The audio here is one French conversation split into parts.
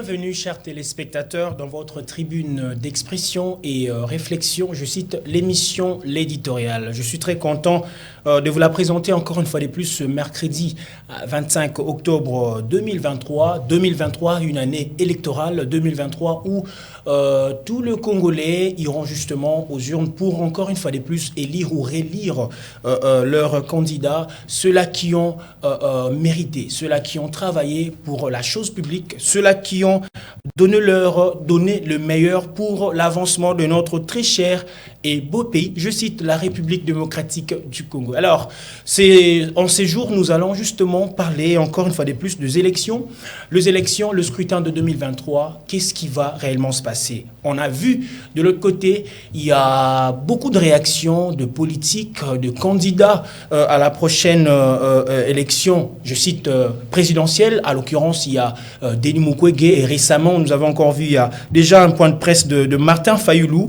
Bienvenue, chers téléspectateurs, dans votre tribune d'expression et réflexion. Je cite l'émission L'éditorial. Je suis très content de vous la présenter encore une fois de plus ce mercredi 25 octobre 2023. 2023, une année électorale 2023 où tous les Congolais iront justement aux urnes pour encore une fois de plus élire ou rélire leurs candidats, ceux-là qui ont mérité, ceux-là qui ont travaillé pour la chose publique, ceux-là qui ont donné le meilleur pour l'avancement de notre très cher et beau pays. Je cite la République démocratique du Congo. Alors, en ces jours, nous allons justement parler encore une fois de plus des élections. Les élections, le scrutin de 2023, qu'est-ce qui va réellement se passer? On a vu de l'autre côté, il y a beaucoup de réactions de politiques, de candidats à la prochaine élection, je cite présidentielle. À l'occurrence, il y a Denis Mukwege et récemment, nous avons encore vu, il y a déjà un point de presse de Martin Fayulu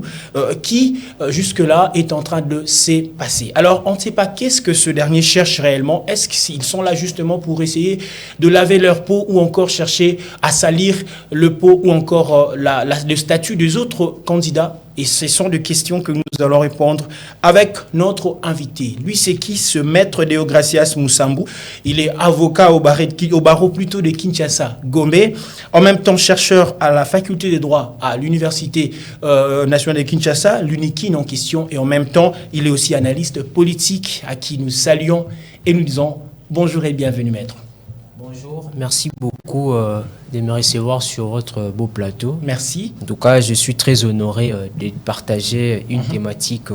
qui, jusque-là, est en train de s'épasser. Alors, on ne sait pas qu'est-ce que ce dernier cherche réellement. Est-ce qu'ils sont là justement pour essayer de laver leur peau ou encore chercher à salir le pot ou encore le statut des autres candidats? Et ce sont des questions que nous allons répondre avec notre invité. Lui, c'est qui? Ce maître Deogracias Musambu. Il est avocat au barreau plutôt de Kinshasa, Gombe. En même temps, chercheur à la faculté des droits à l'Université nationale de Kinshasa, l'UNIKIN en question. Et en même temps, il est aussi analyste politique à qui nous saluons et nous disons bonjour et bienvenue, maître. Bonjour, merci beaucoup de me recevoir sur votre beau plateau. Merci. En tout cas, je suis très honoré de partager une thématique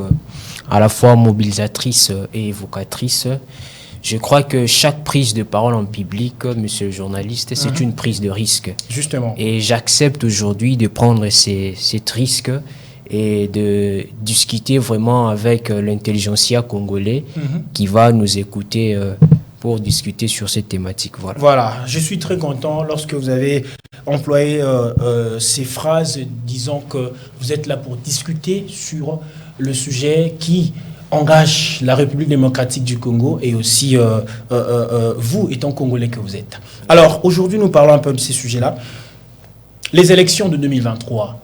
à la fois mobilisatrice et évocatrice. Je crois que chaque prise de parole en public, monsieur le journaliste, c'est une prise de risque. Justement. Et j'accepte aujourd'hui de prendre cet risque et de discuter vraiment avec l'intelligentsia congolais qui va nous écouter pour discuter sur cette thématique. Voilà, je suis très content lorsque vous avez employé ces phrases disant que vous êtes là pour discuter sur le sujet qui engage la République démocratique du Congo et aussi vous étant Congolais que vous êtes. Alors aujourd'hui nous parlons un peu de ces sujets-là. Les élections de 2023,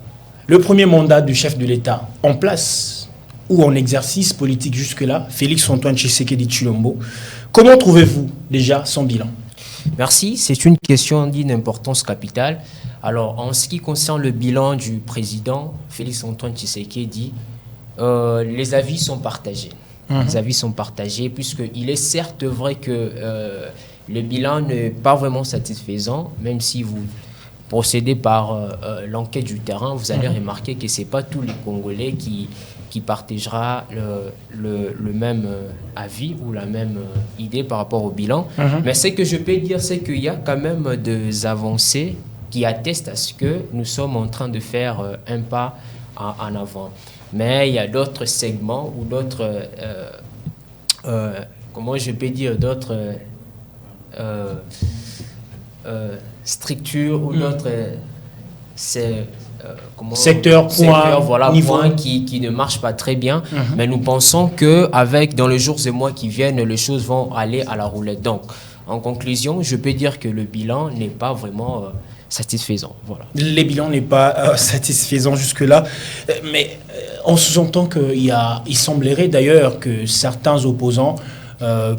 le premier mandat du chef de l'État en place ou en exercice politique jusque-là, Félix-Antoine Tshisekedi Tshilombo. Comment trouvez-vous déjà son bilan? Merci, c'est une question d'une importance capitale. Alors, en ce qui concerne le bilan du président Félix-Antoine Tshisekedi, les avis sont partagés. Les avis sont partagés puisqu'il est certes vrai que le bilan n'est pas vraiment satisfaisant, même si vous procédez par l'enquête du terrain, vous allez remarquer que ce n'est pas tous les Congolais qui partagera le même avis ou la même idée par rapport au bilan. Mais ce que je peux dire, c'est qu'il y a quand même des avancées qui attestent à ce que nous sommes en train de faire un pas en avant. Mais il y a d'autres segments ou d'autres, comment je peux dire, d'autres structures ou d'autres secteur, point qui ne marche pas très bien. Mais nous pensons qu'avec dans les jours et mois qui viennent, les choses vont aller à la roulette. Donc, en conclusion, je peux dire que le bilan n'est pas vraiment satisfaisant. Voilà. Le bilan n'est pas satisfaisant jusque-là. Mais on sous-entend qu'il semblerait d'ailleurs que certains opposants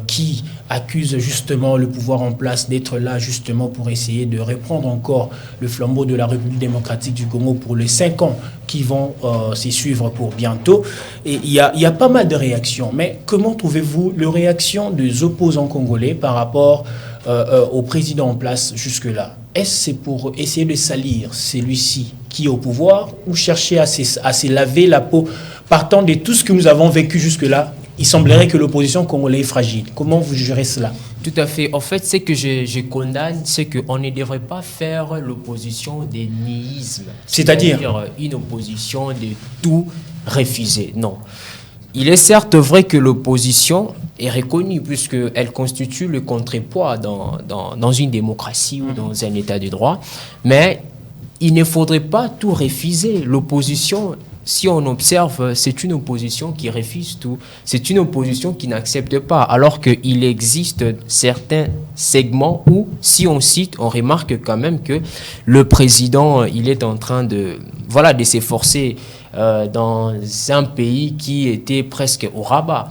qui accusent justement le pouvoir en place d'être là justement pour essayer de reprendre encore le flambeau de la République démocratique du Congo pour les 5 ans qui vont s'y suivre pour bientôt. Et il y a pas mal de réactions. Mais comment trouvez-vous les réactions des opposants congolais par rapport au président en place jusque-là? Est-ce c'est pour essayer de salir celui-ci qui est au pouvoir ou chercher à se laver la peau partant de tout ce que nous avons vécu jusque-là? Il semblerait que l'opposition congolaise est fragile. Comment vous gérez cela? Tout à fait. En fait, ce que je condamne, c'est qu'on ne devrait pas faire l'opposition des nihilismes. C'est-à-dire une opposition de tout refuser. Non. Il est certes vrai que l'opposition est reconnue puisqu'elle constitue le contrepoids dans une démocratie ou dans un état de droit. Mais il ne faudrait pas tout refuser. L'opposition si on observe, c'est une opposition qui refuse tout. C'est une opposition qui n'accepte pas, alors qu'il existe certains segments où, si on cite, on remarque quand même que le président, il est en train de s'efforcer dans un pays qui était presque au rabat.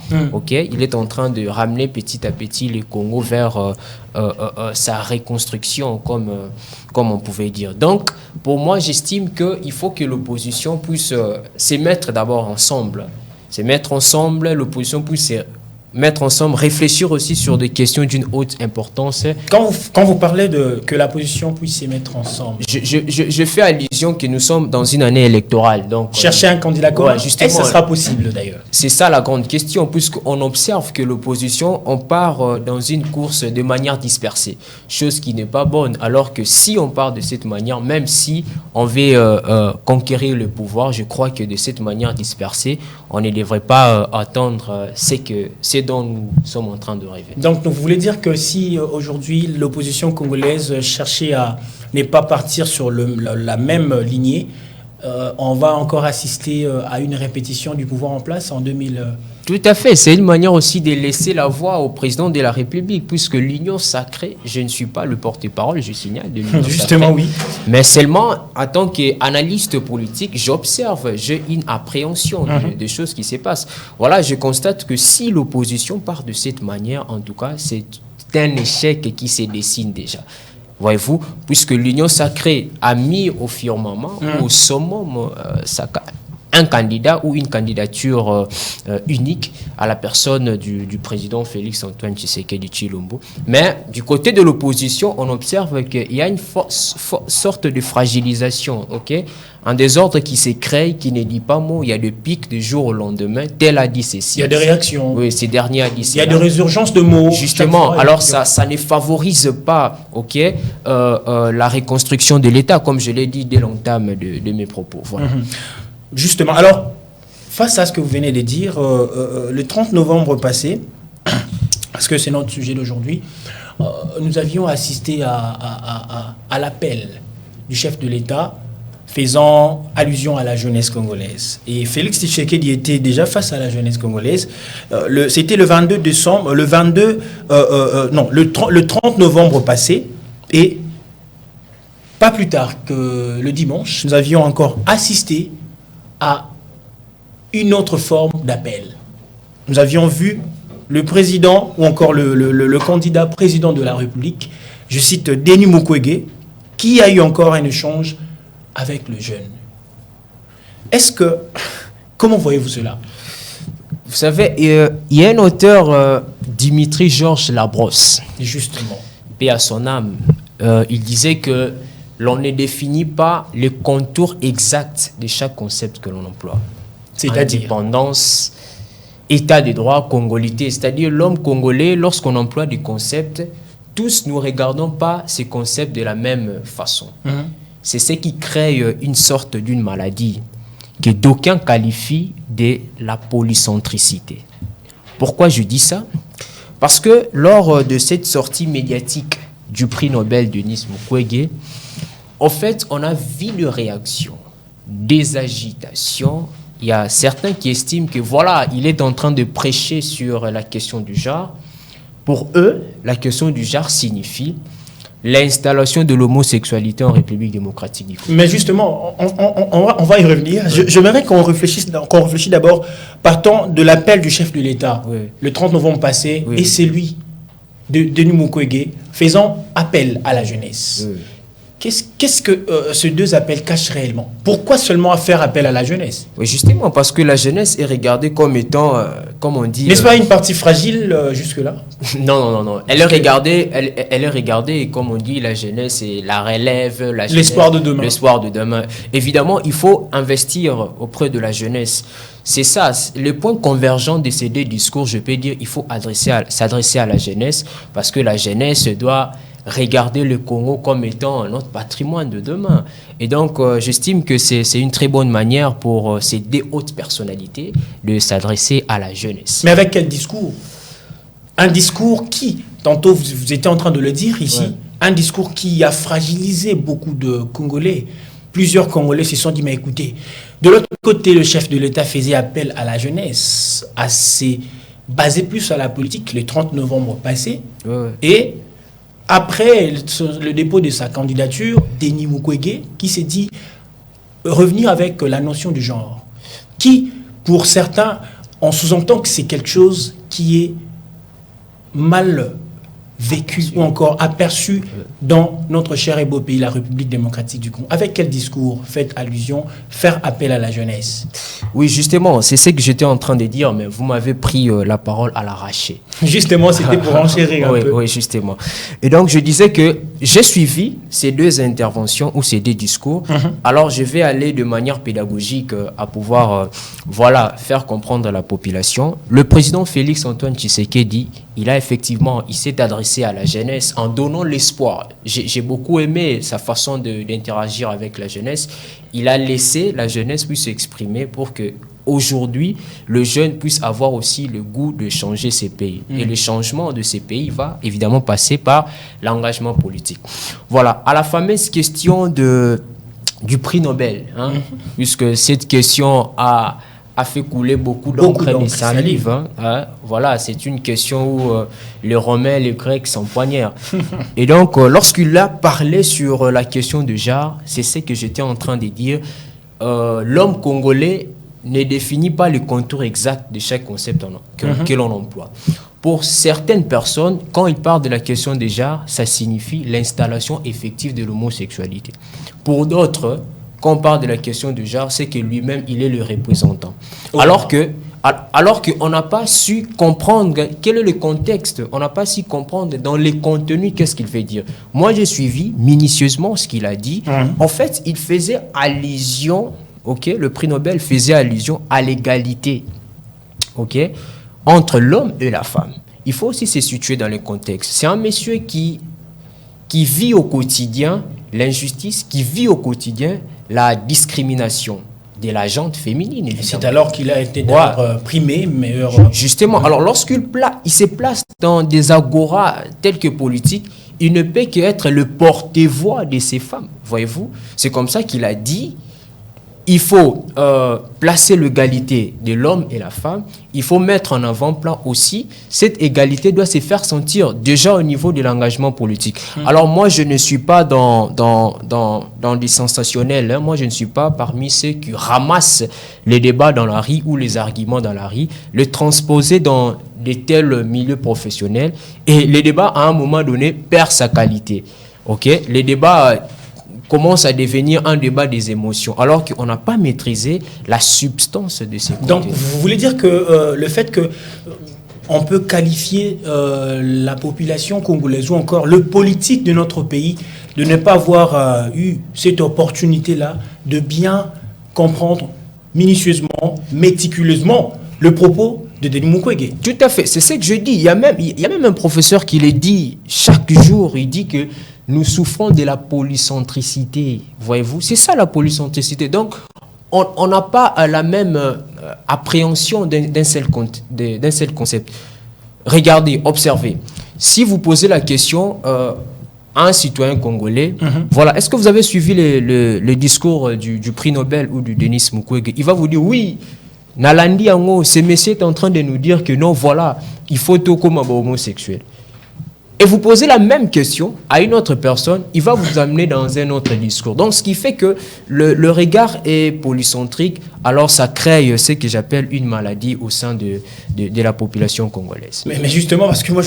Il est en train de ramener petit à petit le Congo vers sa reconstruction, comme on pouvait dire. Donc, pour moi, j'estime qu'il faut que l'opposition puisse se mettre d'abord ensemble. L'opposition puisse mettre ensemble, réfléchir aussi sur des questions d'une haute importance. Quand vous parlez que la position puisse se mettre ensemble, je fais allusion que nous sommes dans une année électorale. Donc, chercher un candidat commun, est-ce que ça sera possible d'ailleurs? C'est ça la grande question, puisqu'on observe que l'opposition, on part dans une course de manière dispersée, chose qui n'est pas bonne, alors que si on part de cette manière, même si on veut conquérir le pouvoir, je crois que de cette manière dispersée, on ne devrait pas attendre c'est dont nous sommes en train de rêver. Donc, vous voulez dire que si aujourd'hui l'opposition congolaise cherchait à ne pas partir sur la même lignée, on va encore assister à une répétition du pouvoir en place en 2000. Tout à fait. C'est une manière aussi de laisser la voix au président de la République, puisque l'union sacrée, je ne suis pas le porte-parole, je signale, de l'union justement, sacrée. Oui. Mais seulement, en tant qu'analyste politique, j'observe, j'ai une appréhension des choses qui se passent. Voilà, je constate que si l'opposition part de cette manière, en tout cas, c'est un échec qui se dessine déjà. Voyez-vous, puisque l'union sacrée a mis au firmament, au summum, un candidat ou une candidature unique à la personne du président Félix Antoine Tshisekedi Tshilombo. Mais du côté de l'opposition, on observe qu'il y a une sorte de fragilisation, un désordre qui se crée, qui ne dit pas mot. Il y a des pics du jour au lendemain. Tel a dit ceci. Il y a des réactions. Oui, ces derniers a dit cela. Il y a des résurgences de mots. Justement, alors ça ne favorise pas la reconstruction de l'État, comme je l'ai dit dès l'entame de mes propos. Voilà. Justement, alors, face à ce que vous venez de dire, le 30 novembre passé, parce que c'est notre sujet d'aujourd'hui, nous avions assisté à l'appel du chef de l'État faisant allusion à la jeunesse congolaise. Et Félix Tshisekedi était déjà face à la jeunesse congolaise. C'était le 22 décembre, le 30 novembre passé, et pas plus tard que le dimanche, nous avions encore assisté à une autre forme d'appel. Nous avions vu le président ou encore le candidat président de la République, je cite Denis Mukwege, qui a eu encore un échange avec le jeune. Comment voyez-vous cela? Vous savez, il y a un auteur, Dimitri Georges Labrosse, justement, paix à son âme, il disait que l'on ne définit pas les contours exacts de chaque concept que l'on emploie. C'est-à-dire indépendance, état de droit, congolité. C'est-à-dire l'homme congolais, lorsqu'on emploie des concepts, tous nous ne regardons pas ces concepts de la même façon. C'est ce qui crée une sorte d'une maladie que d'aucuns qualifient de la polycentricité. Pourquoi je dis ça? Parce que lors de cette sortie médiatique du prix Nobel Denis Mukwege, en fait, on a vu des réactions, des agitations. Il y a certains qui estiment que voilà, il est en train de prêcher sur la question du genre. Pour eux, la question du genre signifie l'installation de l'homosexualité en République démocratique du Congo. Mais justement, on va y revenir. J'aimerais qu'on réfléchisse d'abord, partant de l'appel du chef de l'État, le 30 novembre passé, et celui de Denis Mukwege, faisant appel à la jeunesse. Qu'est-ce que ces deux appels cachent réellement? Pourquoi seulement faire appel à la jeunesse? Oui, justement, parce que la jeunesse est regardée comme étant, comme on dit... N'est-ce pas une partie fragile jusque-là? Non. Elle est regardée, comme on dit, la jeunesse est la relève, l'espoir de demain. L'espoir de demain. Évidemment, il faut investir auprès de la jeunesse. C'est ça, le point convergent de ces deux discours, je peux dire, il faut s'adresser à la jeunesse, parce que la jeunesse doit regarder le Congo comme étant notre patrimoine de demain. Et donc, j'estime que c'est une très bonne manière pour ces deux hautes personnalités de s'adresser à la jeunesse. Mais avec quel discours? Un discours qui, tantôt vous étiez en train de le dire ici, un discours qui a fragilisé beaucoup de Congolais. plusieurs Congolais se sont dit, mais écoutez, de l'autre côté, le chef de l'État faisait appel à la jeunesse, basé plus à la politique, le 30 novembre passé. Et après le dépôt de sa candidature, Denis Mukwege, qui s'est dit revenir avec la notion du genre, qui, pour certains, on sous-entend que c'est quelque chose qui est mal vécu ou encore aperçu dans notre cher et beau pays, la République démocratique du Congo. Avec quel discours faites allusion, faire appel à la jeunesse? Oui, justement, c'est ce que j'étais en train de dire, mais vous m'avez pris la parole à l'arraché. Justement, c'était pour enchérir un peu. Oui, justement. Et donc, je disais que j'ai suivi ces deux interventions ou ces deux discours. Alors, je vais aller de manière pédagogique à pouvoir faire comprendre à la population. Le président Félix Antoine Tshisekedi, il s'est adressé à la jeunesse en donnant l'espoir. J'ai beaucoup aimé sa façon d'interagir avec la jeunesse. Il a laissé la jeunesse puisse s'exprimer pour que aujourd'hui, le jeune puisse avoir aussi le goût de changer ses pays. Et le changement de ces pays va évidemment passer par l'engagement politique. Voilà, à la fameuse question du prix Nobel, puisque cette question a fait couler beaucoup d'encre et de salive. Voilà, c'est une question où les Romains et les Grecs s'empoignèrent. Et donc, lorsqu'il a parlé sur la question de genre, c'est ce que j'étais en train de dire. L'homme congolais ne définit pas le contour exact de chaque concept que l'on emploie. Pour certaines personnes, quand il parle de la question de genre, ça signifie l'installation effective de l'homosexualité. Pour d'autres, quand on parle de la question du genre, c'est que lui-même, il est le représentant. Alors qu'on n'a pas su comprendre quel est le contexte, on n'a pas su comprendre dans les contenus qu'est-ce qu'il veut dire. Moi, j'ai suivi minutieusement ce qu'il a dit. En fait, il faisait allusion, le prix Nobel faisait allusion à l'égalité, entre l'homme et la femme. Il faut aussi se situer dans le contexte. C'est un monsieur qui vit au quotidien l'injustice, qui vit au quotidien la discrimination de la gente féminine. C'est alors qu'il a été primé meilleur. Justement, alors lorsqu'il se place dans des agoras tels que politiques, il ne peut qu'être le porte-voix de ces femmes. Voyez-vous, c'est comme ça qu'il a dit. Il faut placer l'égalité de l'homme et la femme. Il faut mettre en avant-plan aussi. Cette égalité doit se faire sentir déjà au niveau de l'engagement politique. Alors moi, je ne suis pas dans du sensationnel. Moi, je ne suis pas parmi ceux qui ramassent les débats dans la rue ou les arguments dans la rue, les transposer dans de tels milieux professionnels. Et le débat, à un moment donné, perd sa qualité. Les débats commence à devenir un débat des émotions, alors qu'on n'a pas maîtrisé la substance de ces contenus. Donc, vous voulez dire que le fait que on peut qualifier la population congolaise ou encore le politique de notre pays de ne pas avoir eu cette opportunité-là de bien comprendre minutieusement, méticuleusement le propos de Denis Mukwege. Tout à fait, c'est ce que je dis. Il y a même un professeur qui le dit chaque jour, il dit que nous souffrons de la polycentricité, voyez-vous. C'est ça la polycentricité. Donc, on n'a pas la même appréhension d'un seul concept. Regardez, observez. Si vous posez la question à un citoyen congolais, voilà, est-ce que vous avez suivi le discours du prix Nobel ou du Denis Mukwege? Il va vous dire oui. Nalandi Ango, ce monsieur est en train de nous dire que non, voilà, il faut tout comme un homosexuel. Et vous posez la même question à une autre personne, il va vous amener dans un autre discours. Donc, ce qui fait que le regard est polycentrique, alors ça crée ce que j'appelle une maladie au sein de la population congolaise. Mais justement, parce que moi,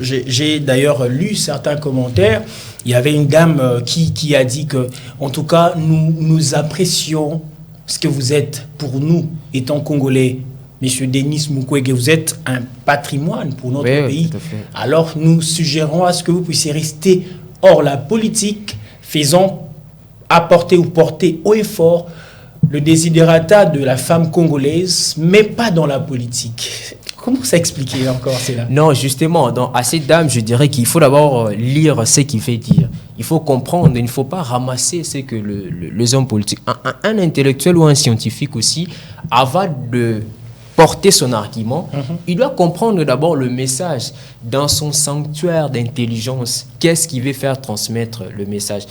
j'ai d'ailleurs lu certains commentaires, il y avait une dame qui a dit que, en tout cas, nous apprécions ce que vous êtes pour nous, étant Congolais. Monsieur Denis Mukwege, vous êtes un patrimoine pour notre pays. Alors, nous suggérons à ce que vous puissiez rester hors la politique, faisant apporter ou porter haut et fort le desiderata de la femme congolaise, mais pas dans la politique. Comment ça expliquer encore cela? Non, justement, à cette dame, je dirais qu'il faut d'abord lire ce qu'il fait dire. Il faut comprendre, il ne faut pas ramasser ce que les hommes politiques... Un intellectuel ou un scientifique aussi, avant de porter son argument, il doit comprendre d'abord le message dans son sanctuaire d'intelligence. Qu'est-ce qu'il veut faire transmettre le message?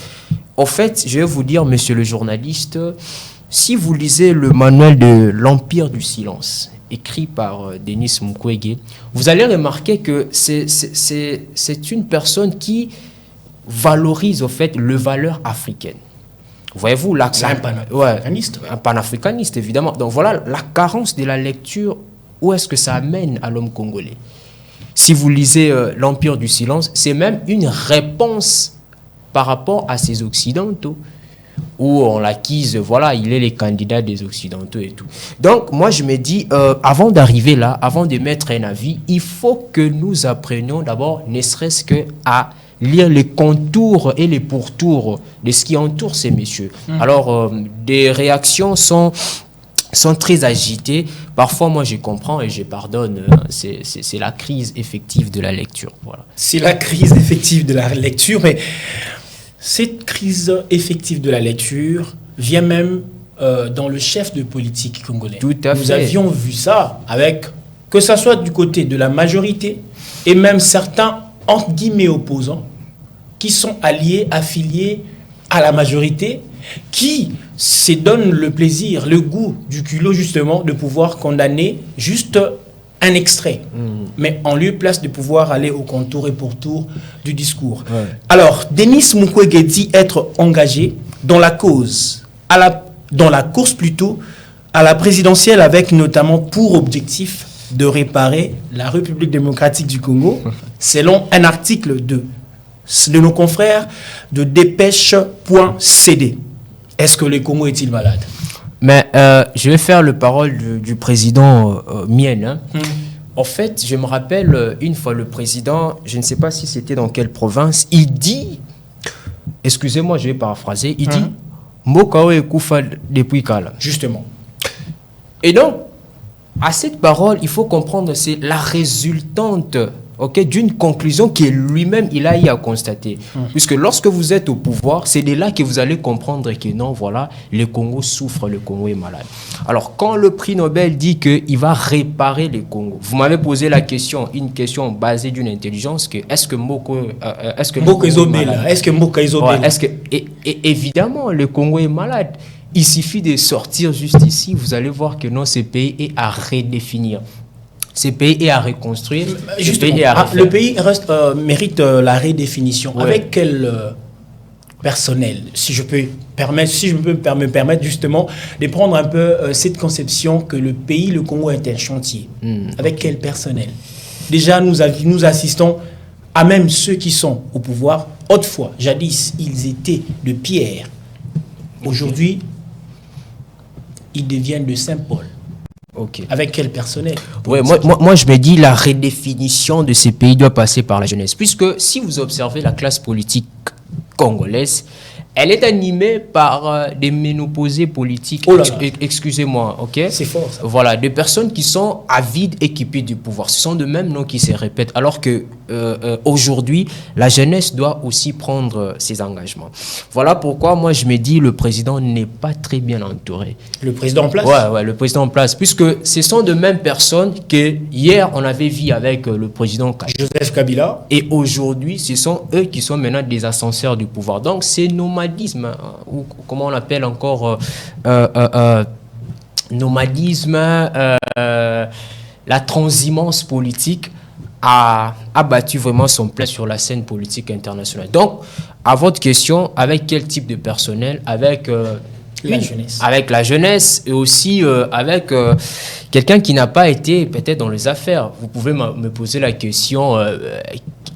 au fait, je vais vous dire, monsieur le journaliste, si vous lisez le manuel de l'Empire du silence, écrit par Denis Mukwege, vous allez remarquer que c'est une personne qui valorise, au fait, les valeurs africaines. Voyez-vous, c'est un panafricaniste. Un panafricaniste, évidemment. Donc voilà la carence de la lecture, où est-ce que ça amène à l'homme congolais. Si vous lisez l'Empire du silence, c'est même une réponse par rapport à ces Occidentaux, où on l'acquise, voilà, il est les candidats des Occidentaux et tout. Donc moi je me dis, avant d'arriver là, avant de mettre un avis, il faut que nous apprenions d'abord, ne serait-ce qu'à lire les contours et les pourtours de ce qui entoure ces messieurs. Alors, des réactions sont très agitées. Parfois, moi, je comprends et je pardonne. C'est la crise effective de la lecture. Voilà. C'est la crise effective de la lecture, mais cette crise effective de la lecture vient même dans le chef de politique congolais. Tout à fait. Nous avions vu ça avec, que ce soit du côté de la majorité et même certains entre guillemets opposants, qui sont alliés, affiliés à la majorité, qui se donnent le plaisir, le goût du culot justement de pouvoir condamner juste un extrait, mais en lieu et place de pouvoir aller au contour et pourtour du discours. Ouais. Alors, Denis Mukwege dit être engagé dans la cause, dans la course plutôt, à la présidentielle, avec notamment pour objectif de réparer la République démocratique du Congo, selon un article de nos confrères de dépêche.cd. Est-ce que le Congo est-il malade? Mais je vais faire le parole du président Mien. Hein. En fait, je me rappelle une fois le président, je ne sais pas si c'était dans quelle province, il dit, excusez-moi, je vais paraphraser, il dit Mokao et Koufa depuis Kala. Justement. Et donc, à cette parole, il faut comprendre, c'est la résultante d'une conclusion que lui-même, il a eu à constater. Puisque lorsque vous êtes au pouvoir, c'est de là que vous allez comprendre que non, voilà, le Congo souffre, le Congo est malade. Alors, quand le prix Nobel dit qu'il va réparer le Congo, vous m'avez posé la question, une question basée d'une intelligence, que est-ce que Moko évidemment, le Congo est malade. Il suffit de sortir juste ici, vous allez voir que non, ce pays est à redéfinir. Ce pays est à reconstruire. Le pays mérite la redéfinition. Ouais. Avec quel personnel, si je peux me permettre justement de prendre un peu cette conception que le pays, le Congo est un chantier. Avec quel personnel? Déjà, nous assistons à même ceux qui sont au pouvoir. Autrefois, jadis, ils étaient de pierre. Aujourd'hui, ils deviennent de Saint-Paul. Avec quel personnel? Ouais, moi, je me dis la redéfinition de ces pays doit passer par la jeunesse. Puisque si vous observez la classe politique congolaise, elle est animée par des ménopausés politiques. Excusez-moi, ok? C'est fort, ça. Voilà, des personnes qui sont avides, équipées du pouvoir. Ce sont de mêmes noms qui se répètent. Alors que aujourd'hui, la jeunesse doit aussi prendre ses engagements. Voilà pourquoi moi je me dis le président n'est pas très bien entouré. Le président en place? Ouais, le président en place. Puisque ce sont de mêmes personnes que hier on avait vu avec le président Joseph Kabila. Et aujourd'hui, ce sont eux qui sont maintenant des ascenseurs du pouvoir. Donc c'est nomadisme, ou comment on appelle encore nomadisme, la transhumance politique a battu vraiment son plein sur la scène politique internationale. Donc, à votre question, avec quel type de personnel? Avec la jeunesse. Avec la jeunesse et aussi avec quelqu'un qui n'a pas été peut-être dans les affaires. Vous pouvez me poser la question,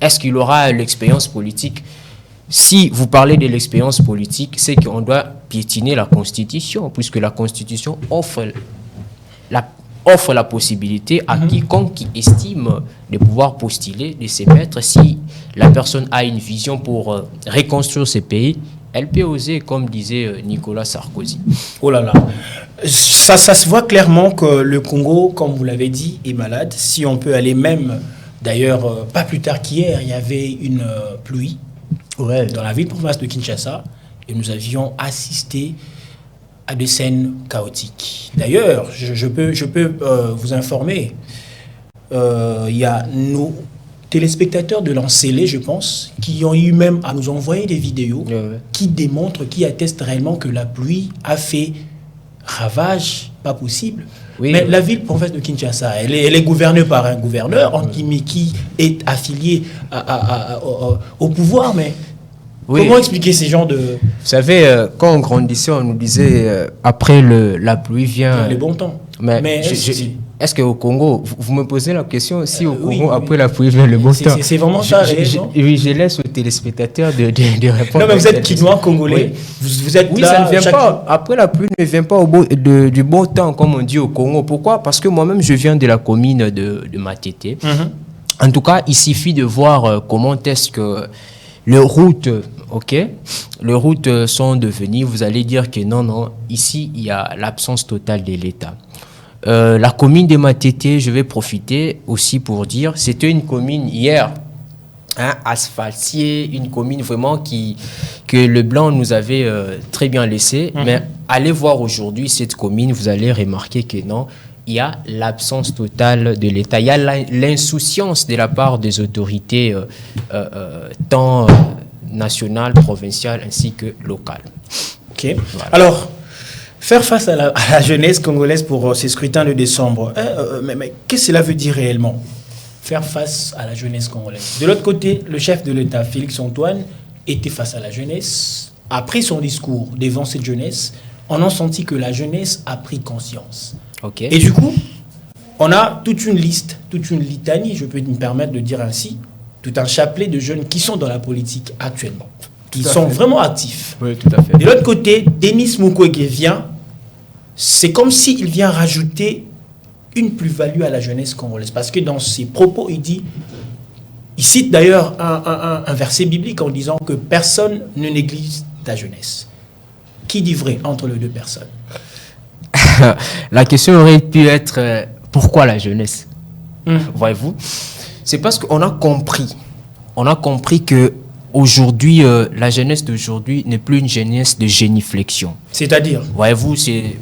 est-ce qu'il aura l'expérience politique? Si vous parlez de l'expérience politique, c'est qu'on doit piétiner la Constitution, puisque la Constitution offre la possibilité à quiconque qui estime de pouvoir postuler, de se mettre. Si la personne a une vision pour reconstruire ce pays, elle peut oser, comme disait Nicolas Sarkozy. Oh là là. Ça se voit clairement que le Congo, comme vous l'avez dit, est malade. Si on peut aller même, d'ailleurs, pas plus tard qu'hier, il y avait une pluie dans la ville-province de Kinshasa et nous avions assisté à des scènes chaotiques. D'ailleurs, je peux vous informer, il y a téléspectateurs de l'Ancélé, je pense, qui ont eu même à nous envoyer des vidéos qui démontrent, qui attestent réellement que la pluie a fait ravage, pas possible. Oui, mais la ville province de Kinshasa, elle est gouvernée par un gouverneur qui est affilié au pouvoir, mais comment expliquer ces gens de... Vous savez, quand on grandissait, on nous disait après la pluie vient... les bons temps. Mais est-ce qu'au Congo, vous me posez la question, si au Congo, après la pluie vient le bon temps? C'est vraiment ça, oui, je laisse aux téléspectateurs de répondre. Non, mais vous êtes quinois congolais. Vous êtes là, ça ne vient pas. Après la pluie ne vient pas du bon temps, comme on dit au Congo. Pourquoi? Parce que moi-même, je viens de la commune de Matete. En tout cas, il suffit de voir comment est-ce que les routes sont devenues. Vous allez dire que non, ici, il y a l'absence totale de l'État. La commune de Matete, je vais profiter aussi pour dire, c'était une commune hier, asphaltée, une commune vraiment que le blanc nous avait très bien laissé. Mais allez voir aujourd'hui cette commune, vous allez remarquer que non, il y a l'absence totale de l'État. Il y a l'insouciance de la part des autorités tant nationales, provinciales ainsi que locales. Ok. Voilà. Alors, faire face à la jeunesse congolaise pour ces scrutins de décembre, mais qu'est-ce que cela veut dire réellement? Faire face à la jeunesse congolaise. De l'autre côté, le chef de l'État, Félix Antoine, était face à la jeunesse, a pris son discours devant cette jeunesse. On a senti que la jeunesse a pris conscience. Okay. Et du coup, on a toute une liste, toute une litanie, je peux me permettre de dire ainsi, tout un chapelet de jeunes qui sont dans la politique actuellement. Ils sont vraiment actifs. Oui, tout à fait. De l'autre côté, Denis Mukwege vient, c'est comme s'il vient rajouter une plus-value à la jeunesse congolaise. Parce que dans ses propos, il cite d'ailleurs un verset biblique en disant que personne ne néglige ta jeunesse. Qui dit vrai entre les deux personnes? La question aurait pu être pourquoi la jeunesse? Voyez-vous, c'est parce qu'on a compris que aujourd'hui, la jeunesse d'aujourd'hui n'est plus une jeunesse de géniflexion. C'est-à-dire? Voyez-vous, c'est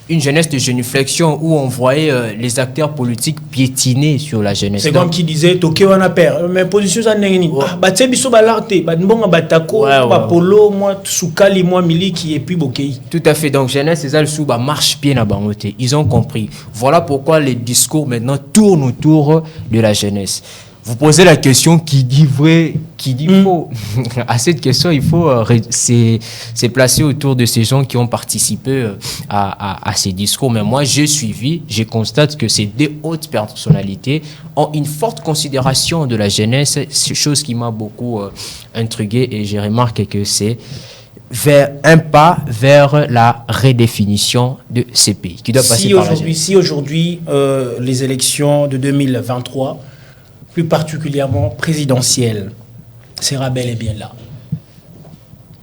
une jeunesse de géniflexion où on voyait les acteurs politiques piétiner sur la jeunesse. C'est comme qui disait Toké wana père, mais position ça n'engni. Bah tse biso balarte, bah mbonga batako, bah polo, moi soukali, moi miliki et puis bokei. Tout à fait. Donc jeunesse c'est ça le sou bah marche bien à bangoté. Ils ont compris. Voilà pourquoi les discours maintenant tournent autour de la jeunesse. Vous posez la question qui dit vrai, qui dit faux. À cette question, il faut se placer autour de ces gens qui ont participé à ces discours. Mais moi, j'ai suivi, je constate que ces deux hautes personnalités ont une forte considération de la jeunesse. C'est chose qui m'a beaucoup intrigué et j'ai remarqué que c'est un pas vers la redéfinition de ces pays qui doit passer par la jeunesse. Si aujourd'hui, les élections de 2023, plus particulièrement présidentielle, sera bel et bien là.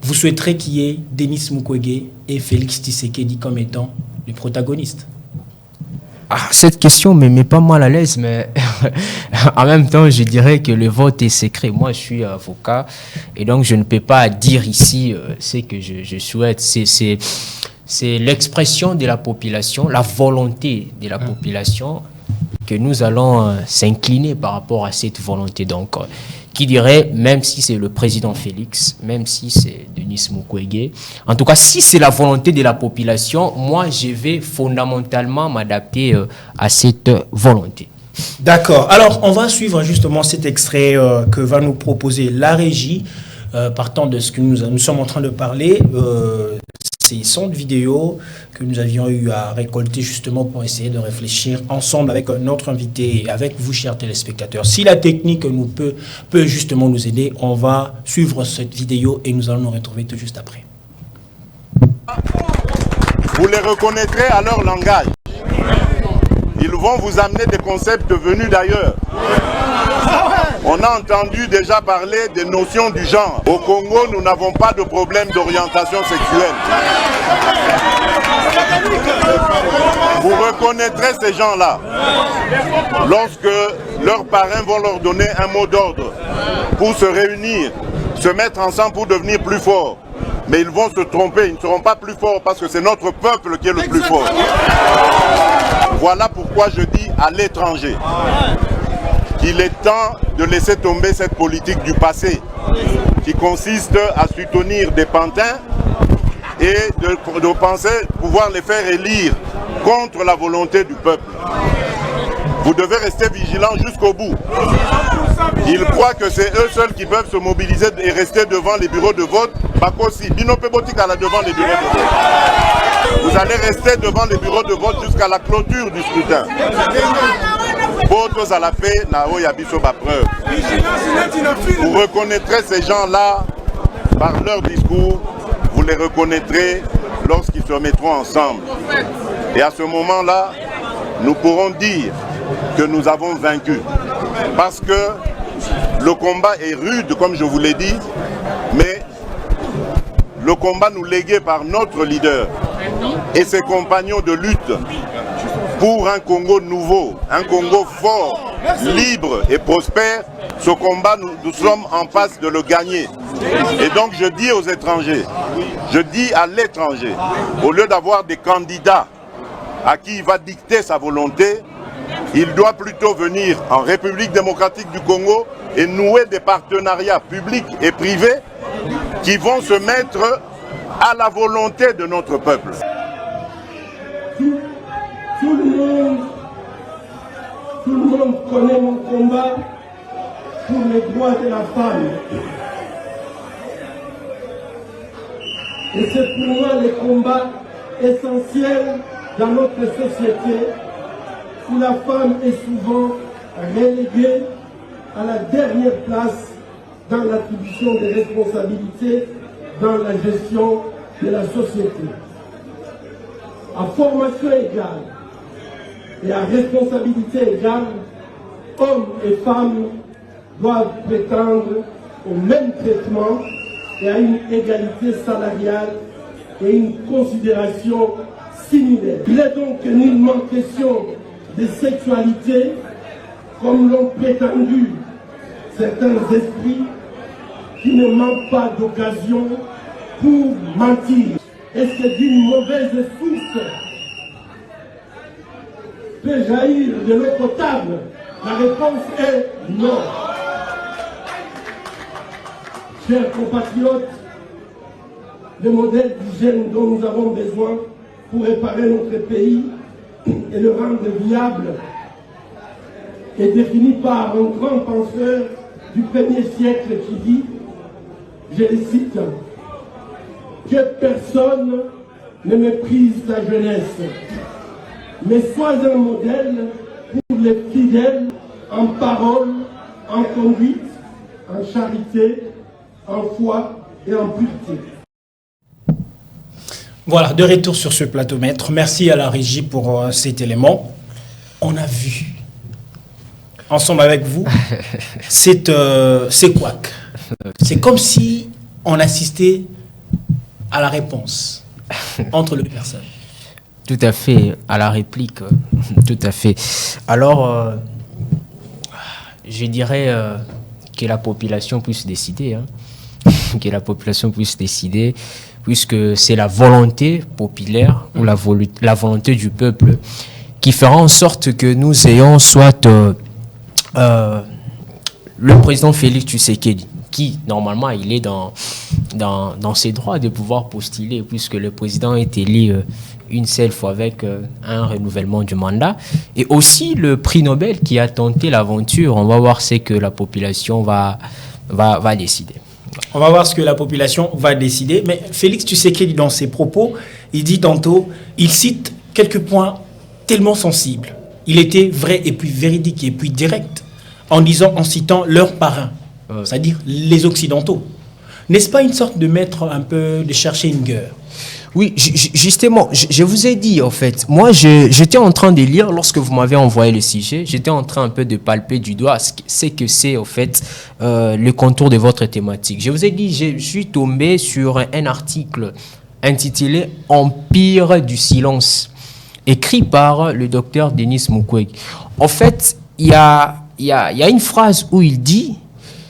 Vous souhaiterez qu'il y ait Denis Mukwege et Félix Tshisekedi comme étant les protagonistes? Cette question me met pas mal à l'aise, mais en même temps, je dirais que le vote est secret. Moi, je suis avocat et donc je ne peux pas dire ici ce que je souhaite. C'est l'expression de la population, la volonté de la population que nous allons s'incliner par rapport à cette volonté. Donc, qui dirait, même si c'est le président Félix, même si c'est Denis Mukwege, en tout cas, si c'est la volonté de la population, moi, je vais fondamentalement m'adapter à cette volonté. D'accord. Alors, on va suivre justement cet extrait que va nous proposer la régie, partant de ce que nous sommes en train de parler. Ces sons de vidéos que nous avions eu à récolter justement pour essayer de réfléchir ensemble avec notre invité et avec vous, chers téléspectateurs. Si la technique nous peut justement nous aider, on va suivre cette vidéo et nous allons nous retrouver tout juste après. Vous les reconnaîtrez à leur langage. Ils vont vous amener des concepts venus d'ailleurs. On a entendu déjà parler des notions du genre. Au Congo, nous n'avons pas de problème d'orientation sexuelle. Vous reconnaîtrez ces gens-là lorsque leurs parrains vont leur donner un mot d'ordre pour se réunir, se mettre ensemble pour devenir plus forts. Mais ils vont se tromper, ils ne seront pas plus forts parce que c'est notre peuple qui est le plus fort. Voilà pourquoi je dis à l'étranger qu'il est temps de laisser tomber cette politique du passé qui consiste à soutenir des pantins et de penser pouvoir les faire élire contre la volonté du peuple. Vous devez rester vigilants jusqu'au bout. Ils croient que c'est eux seuls qui peuvent se mobiliser et rester devant les bureaux de vote. Bakosi, Binope Botikala devant les bureaux de vote. Vous allez rester devant les bureaux de vote jusqu'à la clôture du scrutin. D'autres à la fait, Nao Yabiso preuve. Vous reconnaîtrez ces gens-là par leur discours. Vous les reconnaîtrez lorsqu'ils se mettront ensemble. Et à ce moment-là, nous pourrons dire que nous avons vaincu. Parce que le combat est rude, comme je vous l'ai dit, mais le combat nous légué par notre leader et ses compagnons de lutte pour un Congo nouveau, un Congo fort, libre et prospère, ce combat, nous sommes en passe de le gagner. Et donc je dis aux étrangers, je dis à l'étranger, au lieu d'avoir des candidats à qui il va dicter sa volonté, il doit plutôt venir en République démocratique du Congo et nouer des partenariats publics et privés qui vont se mettre à la volonté de notre peuple. Tout le monde connaît mon combat pour les droits de la femme. Et c'est pour moi le combat essentiel dans notre société où la femme est souvent reléguée à la dernière place dans l'attribution des responsabilités dans la gestion de la société. À formation égale et à responsabilité égale, hommes et femmes doivent prétendre au même traitement et à une égalité salariale et une considération similaire. Il est donc nullement question de sexualité comme l'ont prétendu certains esprits qui ne manquent pas d'occasion pour mentir. Est-ce d'une mauvaise source peut jaillir de l'eau potable? La réponse est non. Chers compatriotes, le modèle d'hygiène dont nous avons besoin pour réparer notre pays et le rendre viable est défini par un grand penseur du 1er siècle qui dit, je le cite, que personne ne méprise ta jeunesse, mais sois un modèle pour les fidèles en parole, en conduite, en charité, en foi et en pureté. Voilà, de retour sur ce plateau, maître. Merci à la régie pour cet élément. On a vu, ensemble avec vous, c'est quoi? C'est comme si on assistait à la réponse entre les personnes. Tout à fait, à la réplique, tout à fait. Alors, je dirais que la population puisse décider, que la population puisse décider, puisque c'est la volonté populaire ou la volonté du peuple qui fera en sorte que nous ayons soit le président Félix Tshisekedi, qui normalement il est dans ses droits de pouvoir postuler, puisque le président est élu une seule fois avec un renouvellement du mandat, et aussi le prix Nobel qui a tenté l'aventure. On va voir ce que la population va décider. On va voir ce que la population va décider. Mais Félix Tshisekedi, dans ses propos, il dit tantôt, il cite quelques points tellement sensibles. Il était vrai et puis véridique et puis direct en citant leurs parrains, c'est-à-dire les Occidentaux. N'est-ce pas une sorte de mettre un peu, de chercher une guerre? Oui, justement, je vous ai dit, en fait, moi, j'étais en train de lire, lorsque vous m'avez envoyé le sujet, j'étais en train un peu de palper du doigt ce que c'est, en fait, le contour de votre thématique. Je vous ai dit, je suis tombé sur un article intitulé « Empire du silence », écrit par le docteur Denis Mukwege. En fait, il y a une phrase où il dit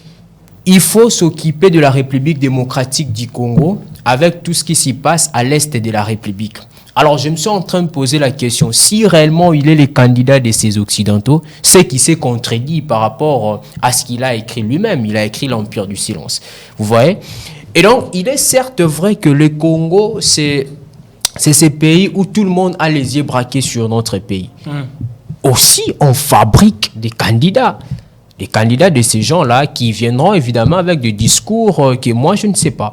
« Il faut s'occuper de la République démocratique du Congo » avec tout ce qui s'y passe à l'est de la République. Alors, je me suis en train de poser la question, si réellement il est le candidat de ces Occidentaux, c'est qu'il s'est contredit par rapport à ce qu'il a écrit lui-même. Il a écrit l'Empire du silence. Vous voyez? Et donc, il est certes vrai que le Congo, c'est ces pays où tout le monde a les yeux braqués sur notre pays. Aussi, on fabrique des candidats. Des candidats de ces gens-là qui viendront évidemment avec des discours que moi, je ne sais pas.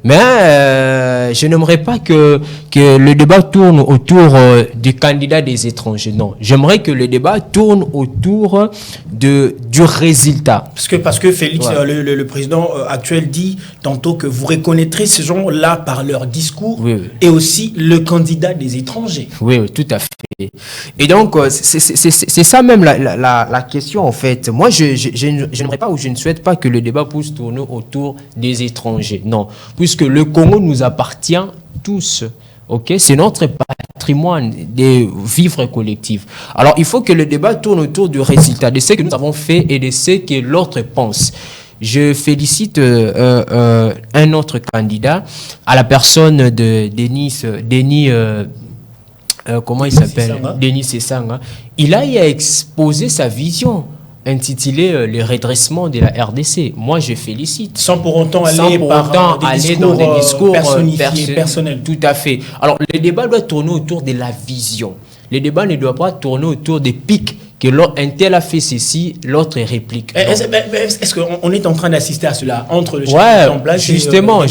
Mais je n'aimerais pas que le débat tourne autour des candidats des étrangers. Non, j'aimerais que le débat tourne autour du résultat. Parce que Félix, le président actuel, dit tantôt que vous reconnaîtrez ces gens-là par leur discours, oui. Et aussi le candidat des étrangers. Oui, oui, tout à fait. Et donc, c'est ça même la question, en fait. Moi, je n'aimerais pas ou je ne souhaite pas que le débat puisse tourner autour des étrangers. Non, puisque le Congo nous appartient tous. Ok, c'est notre patrimoine de vivre collectif. Alors, il faut que le débat tourne autour du résultat, de ce que nous avons fait et de ce que l'autre pense. Je félicite un autre candidat, à la personne de Denis comment il s'appelle? Denis Sessanga. Il a exposé sa vision intitulé le redressement de la RDC. Moi, je félicite. Sans pour autant aller dans des discours personnels. Tout à fait. Alors, le débat doit tourner autour de la vision. Le débat ne doit pas tourner autour des pics que un tel a fait ceci, l'autre réplique. Est-ce qu'on est en train d'assister à cela entre le chef en place justement,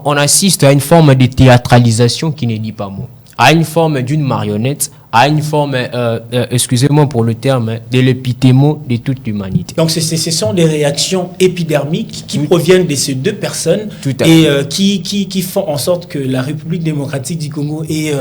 on assiste à une forme de théâtralisation qui ne dit pas mot, à une forme d'une marionnette, à une forme, excusez-moi pour le terme, de l'épithémo de toute l'humanité. Donc, ce sont des réactions épidermiques qui proviennent de ces deux personnes et qui font en sorte que la République démocratique du Congo est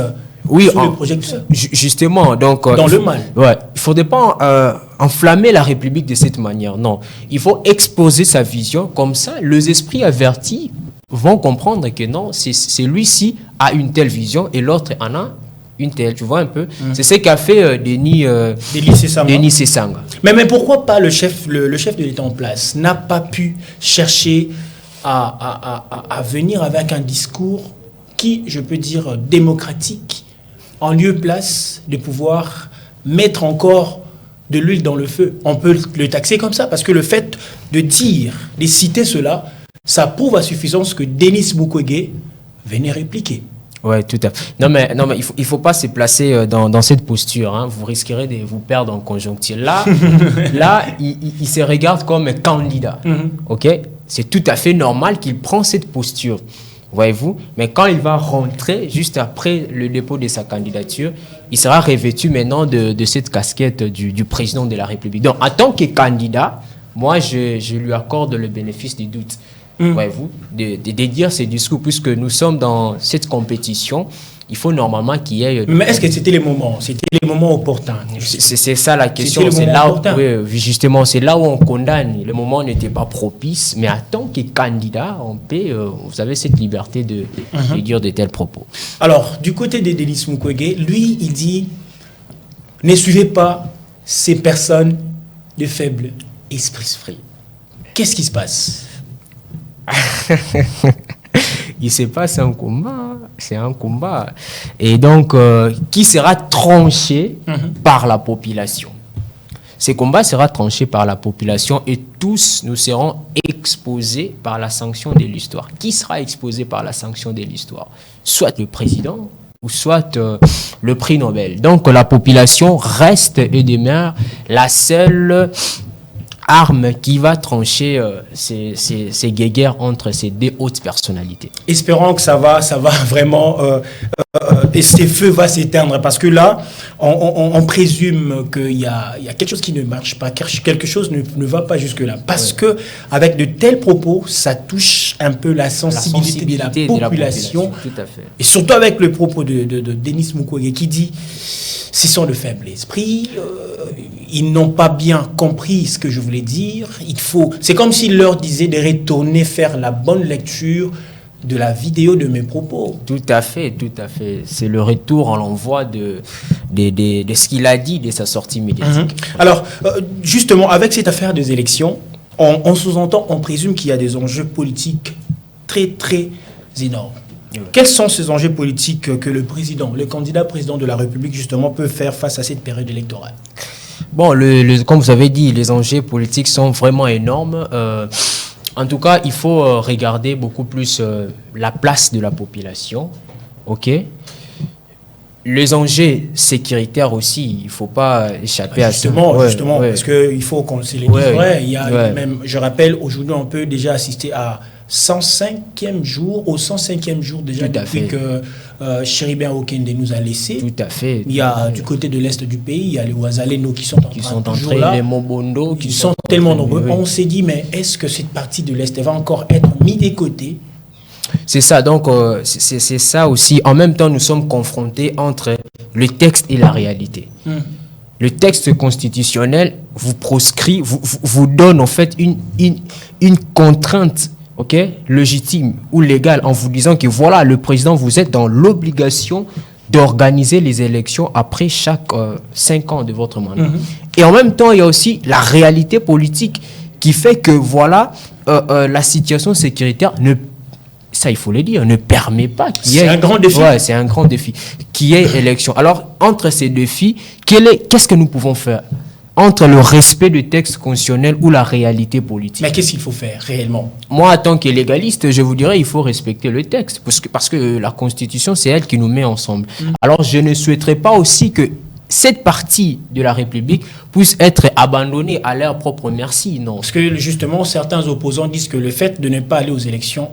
sous le projecteur. Justement, donc... dans le mal. Ouais, il ne faudrait pas enflammer la République de cette manière, non. Il faut exposer sa vision, comme ça, les esprits avertis vont comprendre que non, c'est celui-ci a une telle vision et l'autre en a une telle, tu vois un peu. C'est ce qu'a fait Denis Sessanga. Mais pourquoi pas le chef de l'État en place n'a pas pu chercher à venir avec un discours qui, je peux dire, démocratique, en lieu place de pouvoir mettre encore de l'huile dans le feu. On peut le taxer comme ça, parce que le fait de citer cela, ça prouve à suffisance que Denis Mukwege venait répliquer. Oui, tout à fait. Non, mais il faut pas se placer dans cette posture. Hein. Vous risquerez de vous perdre en conjoncture. Là, il se regarde comme un candidat. Ok, c'est tout à fait normal qu'il prenne cette posture. Voyez-vous, mais quand il va rentrer, juste après le dépôt de sa candidature, il sera revêtu maintenant de cette casquette du président de la République. Donc, en tant que candidat, moi, je lui accorde le bénéfice du doute. Voyez-vous, de dire ces discours, puisque nous sommes dans cette compétition, il faut normalement qu'il y ait... Mais est-ce que c'était les moments opportuns? C'est ça la question. C'est là justement, c'est là où on condamne. Le moment n'était pas propice, mais en tant que candidat, on peut, vous avez cette liberté de dire de tels propos. Alors, du côté de Denis Mukwege, lui, il dit, ne suivez pas ces personnes de faible esprit. Qu'est-ce qui se passe? Il se passe un combat, c'est un combat. Et donc, qui sera tranché par la population. Ce combat sera tranché par la population et tous nous serons exposés par la sanction de l'histoire. Qui sera exposé par la sanction de l'histoire? Soit le président ou soit le prix Nobel. Donc, la population reste et demeure la seule arme qui va trancher ces guéguerres entre ces deux hautes personnalités. Espérons que ça va vraiment, et ce feu va s'éteindre, parce que là, on présume qu'il y a quelque chose qui ne marche pas, quelque chose ne va pas jusque-là, parce que avec de tels propos, ça touche un peu la sensibilité de la population. Tout à fait. Et surtout avec le propos de Denis Mukwege qui dit ce sont de faibles esprits, ils n'ont pas bien compris ce que je voulais dire. C'est comme s'il leur disait de retourner faire la bonne lecture de la vidéo de mes propos. Tout à fait, tout à fait. C'est le retour en l'envoi de ce qu'il a dit de sa sortie médiatique. Alors, justement, avec cette affaire des élections, on sous-entend, on présume qu'il y a des enjeux politiques très, très énormes. Quels sont ces enjeux politiques que le candidat président de la République, justement, peut faire face à cette période électorale? Bon, comme vous avez dit, les enjeux politiques sont vraiment énormes. En tout cas, il faut regarder beaucoup plus la place de la population. OK? Les enjeux sécuritaires aussi, il ne faut pas échapper à ça. Justement, parce qu'il faut qu'on se les dise vrai. Il y a même, je rappelle, aujourd'hui, on peut déjà assister à 105e jour, au 105e jour déjà depuis que Chéribin Okende nous a laissés. Tout à fait. Il y a du côté de l'est du pays, il y a les Ouazaleno qui sont entrés, là, les Mobondo qui sont tellement nombreux. On s'est dit, mais est-ce que cette partie de l'est va encore être mise de côté? C'est ça, donc c'est ça aussi. En même temps, nous sommes confrontés entre le texte et la réalité. Le texte constitutionnel vous proscrit, vous donne en fait une contrainte, OK, légitime ou légale, en vous disant que voilà, le président, vous êtes dans l'obligation d'organiser les élections après chaque 5 ans de votre mandat. Et en même temps, il y a aussi la réalité politique qui fait que voilà, la situation sécuritaire ça, il faut le dire, ne permet pas qu'il y ait... C'est un grand défi. Ouais, c'est un grand défi. Qu'il y ait élection. Alors, entre ces défis, qu'est-ce que nous pouvons faire entre le respect du texte constitutionnel ou la réalité politique? Mais qu'est-ce qu'il faut faire réellement? Moi, en tant que légaliste, je vous dirais il faut respecter le texte. Parce que la Constitution, c'est elle qui nous met ensemble. Alors, je ne souhaiterais pas aussi que cette partie de la République puisse être abandonnée à leur propre merci, non? Parce que justement, certains opposants disent que le fait de ne pas aller aux élections,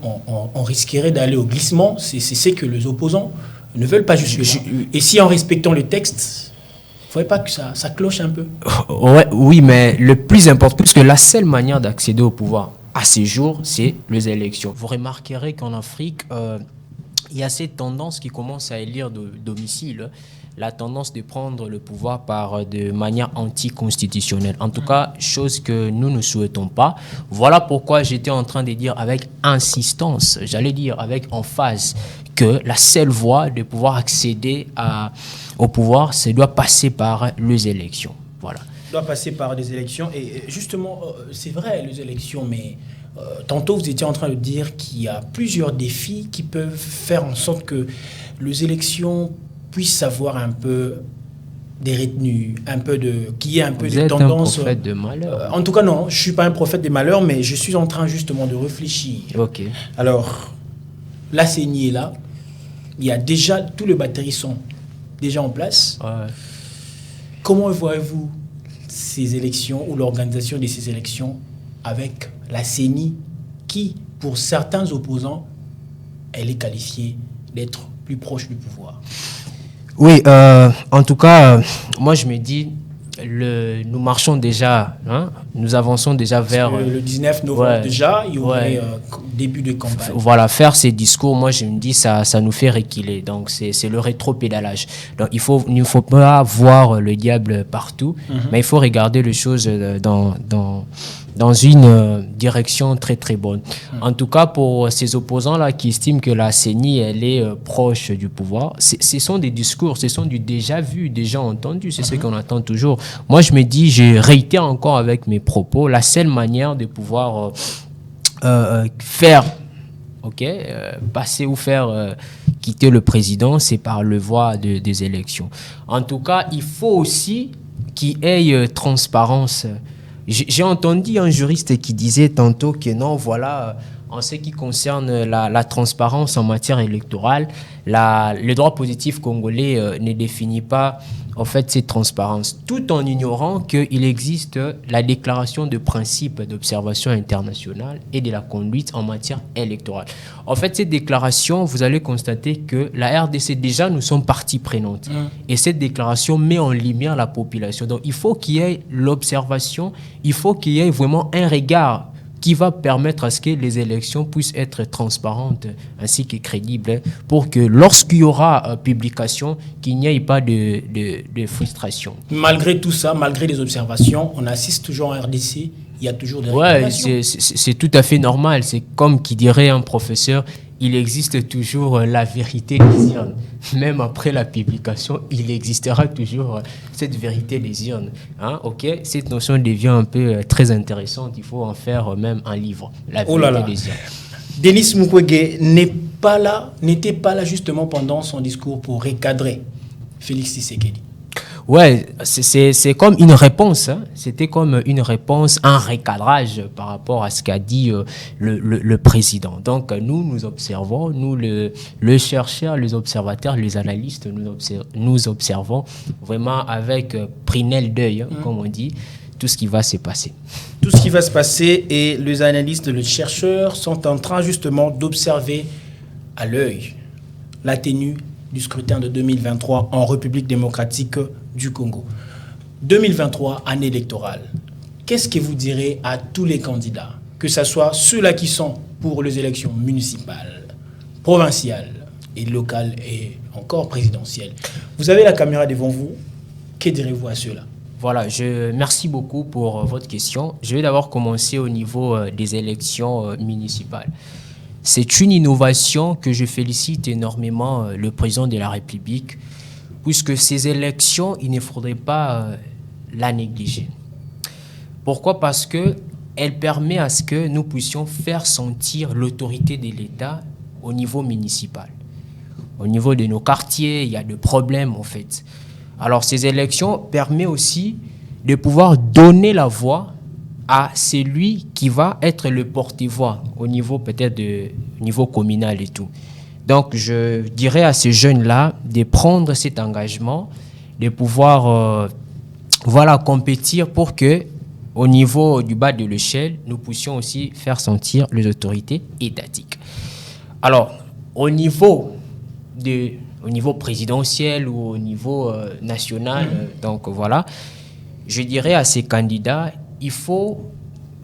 on risquerait d'aller au glissement. C'est ce que les opposants ne veulent pas jusque-là. Et si en respectant le texte, il ne faudrait pas que ça cloche un peu? Oui, mais le plus important, parce que la seule manière d'accéder au pouvoir à ces jours, c'est les élections. Vous remarquerez qu'en Afrique, il y a cette tendance qui commence à élire de domicile, la tendance de prendre le pouvoir de manière anticonstitutionnelle. En tout cas, chose que nous ne souhaitons pas. Voilà pourquoi j'étais en train de dire avec insistance, j'allais dire avec emphase, que la seule voie de pouvoir accéder au pouvoir, ça doit passer par les élections. Voilà. Doit passer par des élections. Et justement, c'est vrai, les élections, mais tantôt vous étiez en train de dire qu'il y a plusieurs défis qui peuvent faire en sorte que les élections puissent avoir un peu des retenues, qu'il y ait un peu de tendance. Vous êtes un prophète de malheur. En tout cas, non, je ne suis pas un prophète de malheur, mais je suis en train justement de réfléchir. Ok. Alors, la CENI est là. Il y a déjà, tous les batteries sont déjà en place. Ouais. Comment voyez-vous ces élections ou l'organisation de ces élections avec la CENI qui, pour certains opposants, elle est qualifiée d'être plus proche du pouvoir? Oui, en tout cas, moi je me dis, nous marchons déjà, nous avançons déjà vers... Le 19 novembre déjà, il y aurait début de campagne. Voilà, faire ces discours, moi je me dis, ça nous fait reculer. Donc c'est le rétro-pédalage. Donc il ne faut pas voir le diable partout, mais il faut regarder les choses dans une direction très très bonne. En tout cas, pour ces opposants-là qui estiment que la CENI, elle est proche du pouvoir, ce sont des discours, ce sont du déjà vu, déjà entendu, c'est ce qu'on attend toujours. Moi, je me dis, je réitère encore avec mes propos, la seule manière de pouvoir faire, passer ou faire quitter le président, c'est par le voie des élections. En tout cas, il faut aussi qu'il y ait transparence. J'ai entendu un juriste qui disait tantôt que non, voilà, en ce qui concerne la transparence en matière électorale, le droit positif congolais ne définit pas en fait cette transparence, tout en ignorant qu'il existe la déclaration de principe d'observation internationale et de la conduite en matière électorale. En fait, cette déclaration, vous allez constater que la RDC, déjà, nous sommes partie prenante. Et cette déclaration met en lumière la population. Donc, il faut qu'il y ait l'observation, il faut qu'il y ait vraiment un regard qui va permettre à ce que les élections puissent être transparentes ainsi que crédibles pour que lorsqu'il y aura publication, qu'il n'y ait pas de frustration. Malgré tout ça, malgré les observations, on assiste toujours en RDC, il y a toujours des réclamations. Ouais, c'est tout à fait normal. C'est comme qui dirait un professeur, il existe toujours la vérité des urnes. Même après la publication, il existera toujours cette vérité des urnes. Cette notion devient un peu très intéressante. Il faut en faire même un livre, la vérité des urnes. Denis Mukwege n'est n'était pas là justement pendant son discours pour recadrer Félix Tshisekedi. Ouais, c'est comme une réponse. Hein. C'était comme une réponse, un recadrage par rapport à ce qu'a dit le président. Donc nous observons, nous les chercheurs, les observateurs, les analystes, nous observons vraiment avec prunelle d'œil, comme on dit, tout ce qui va se passer. Tout ce qui va se passer, et les analystes, les chercheurs sont en train justement d'observer à l'œil la tenue du scrutin de 2023 en République démocratique du Congo. 2023, année électorale. Qu'est-ce que vous direz à tous les candidats, que ce soit ceux-là qui sont pour les élections municipales, provinciales et locales et encore présidentielles? Vous avez la caméra devant vous. Que direz-vous à ceux-là? Voilà, merci beaucoup pour votre question. Je vais d'abord commencer au niveau des élections municipales. C'est une innovation que je félicite énormément le président de la République, puisque ces élections, il ne faudrait pas la négliger. Pourquoi? Parce qu'elle permet à ce que nous puissions faire sentir l'autorité de l'État au niveau municipal. Au niveau de nos quartiers, il y a des problèmes en fait. Alors ces élections permettent aussi de pouvoir donner la voix à celui qui va être le porte-voix au niveau peut-être au niveau communal et tout. Donc je dirais à ces jeunes-là de prendre cet engagement, de pouvoir compétir pour que au niveau du bas de l'échelle, nous puissions aussi faire sentir les autorités étatiques. Alors au niveau présidentiel ou au niveau national, donc voilà, je dirais à ces candidats, il faut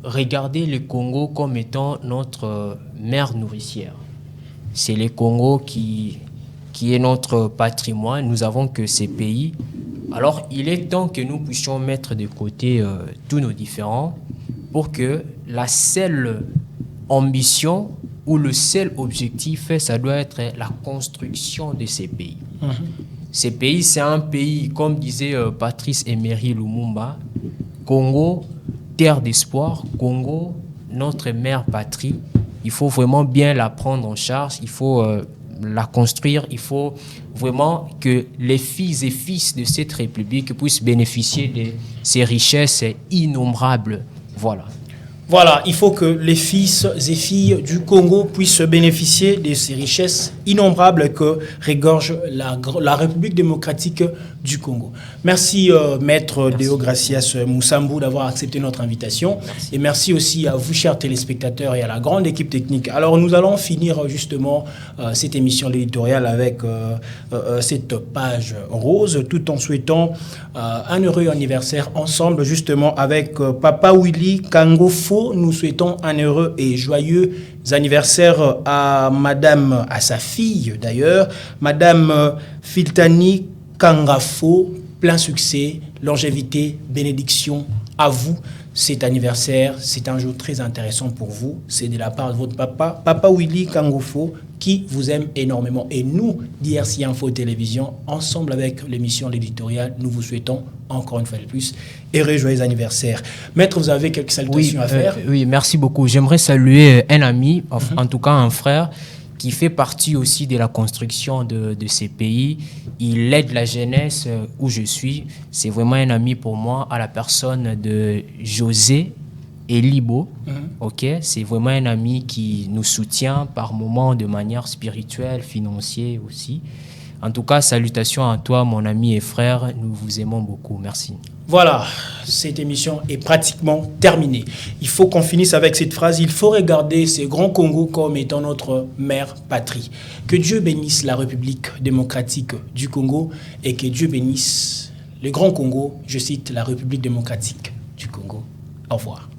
regarder le Congo comme étant notre mère nourricière. C'est le Congo qui est notre patrimoine. Nous avons que ces pays. Alors, il est temps que nous puissions mettre de côté tous nos différends pour que la seule ambition ou le seul objectif, ça doit être la construction de ces pays. Ces pays, c'est un pays, comme disait Patrice Emery Lumumba, Congo, terre d'espoir, Congo, notre mère patrie. Il faut vraiment bien la prendre en charge, il faut la construire, il faut vraiment que les filles et fils de cette République puissent bénéficier de ces richesses innombrables. Voilà. Voilà, il faut que les fils et filles du Congo puissent bénéficier de ces richesses innombrables que regorge la République démocratique du Congo. Merci, Maître Deogracias Moussambou, d'avoir accepté notre invitation. Merci. Et merci aussi à vous, chers téléspectateurs, et à la grande équipe technique. Alors, nous allons finir justement cette émission éditoriale avec cette page rose, tout en souhaitant un heureux anniversaire ensemble, justement, avec Papa Willy Kangofo. Nous souhaitons un heureux et joyeux anniversaire à Madame, à sa fille d'ailleurs, Madame Filtani Kangafo. Plein succès, longévité, bénédiction à vous. Cet anniversaire, c'est un jour très intéressant pour vous. C'est de la part de votre papa, Papa Willy Kangofo, qui vous aime énormément. Et nous, d'IRC Info Télévision, ensemble avec l'émission L'éditorial, nous vous souhaitons encore une fois de plus heureux joyeux anniversaire. Maître, vous avez quelques salutations à faire? Oui, merci beaucoup. J'aimerais saluer un ami, en tout cas un frère, qui fait partie aussi de la construction de ces pays. Il aide la jeunesse où je suis. C'est vraiment un ami pour moi, à la personne de José Elibo. Okay? C'est vraiment un ami qui nous soutient par moments de manière spirituelle, financière aussi. En tout cas, salutations à toi, mon ami et frère. Nous vous aimons beaucoup. Merci. Voilà, cette émission est pratiquement terminée. Il faut qu'on finisse avec cette phrase. Il faut regarder ces grands Congo comme étant notre mère patrie. Que Dieu bénisse la République démocratique du Congo et que Dieu bénisse le grand Congo, je cite, la République démocratique du Congo. Au revoir.